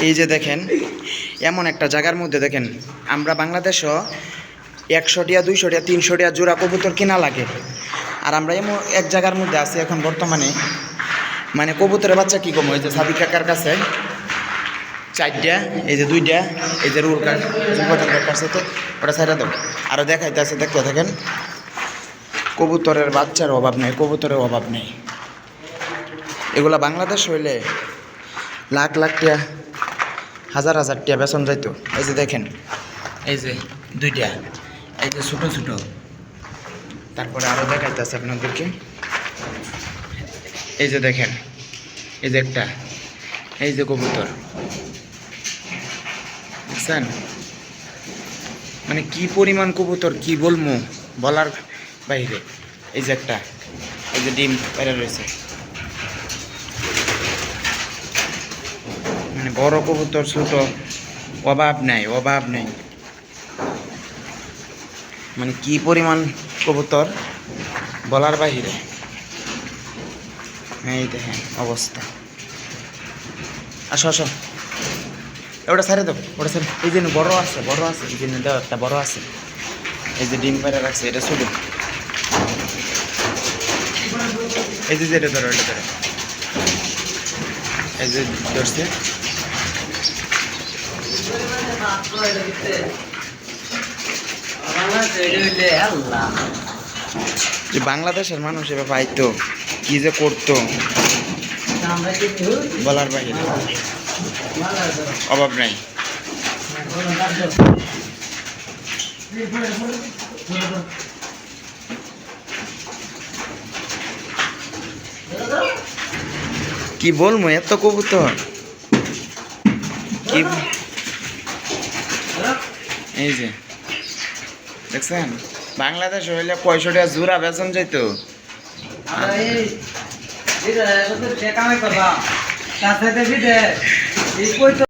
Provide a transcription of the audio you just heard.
এই যে দেখেন এমন একটা জায়গার মধ্যে দেখেন আমরা বাংলাদেশও 100 টিয়া 200 টিয়া 300 টিয়া জোড়া কবুতর কিনা লাগে। আর আমরা এমন এক জায়গার মধ্যে আছি এখন বর্তমানে, মানে কবুতরের বাচ্চা কী কম হয়েছে সাদিক কাকার কাছে 4টা, এই যে 2টা, এই যে রুল কাছে তো ওটা সাইডে দাও। আরও দেখাইতে আছে, দেখতে থাকেন। কবুতরের বাচ্চার অভাব নেই, কবুতরের অভাব নেই। এগুলা বাংলাদেশ হইলে লাখ লাখ টিয়া, হাজার হাজার টিয়া বেতন যাইতো। এই যে দেখেন, এই যে 2টা, এই যে ছোটো ছোটো। তারপরে আরও দেখাইতেছে আপনাদেরকে, এই যে দেখেন, এই যে একটা, এই যে কবুতর দেখছেন, মানে কি পরিমাণ কবুতর কি বলবো বলার বাইরে। এই যে একটা, এই যে ডিম বাইরে রয়েছে, মানে বড় কবুতর ছোট অভাব নাই, অভাব নেই। মানে কি পরিমাণ কবুতর বলার বাহিরে। এই দেখেন অবস্থা। আসো আসো, ওটা ছেড়ে দেবো, ওটা ছেড়ে। এই জন্য বড় আছে, বড় আছে, এই জন্য দেওয়া একটা বড় আছে। এই যে ডিম পেড়ে রাখছে, এটা ছোট। এই যে এটা ধরো, এটা ধরো, এই যে ধরছে। যে বাংলাদেশের মানুষ এবার পাইতো কি যে করতো বলার বাইরে, অভাব নাই। কি বলবো, এত কবুতর কি। এই যে দেখছেন, বাংলাদেশ হইলে 65 টাকা জোড়া বেতন যাইতো।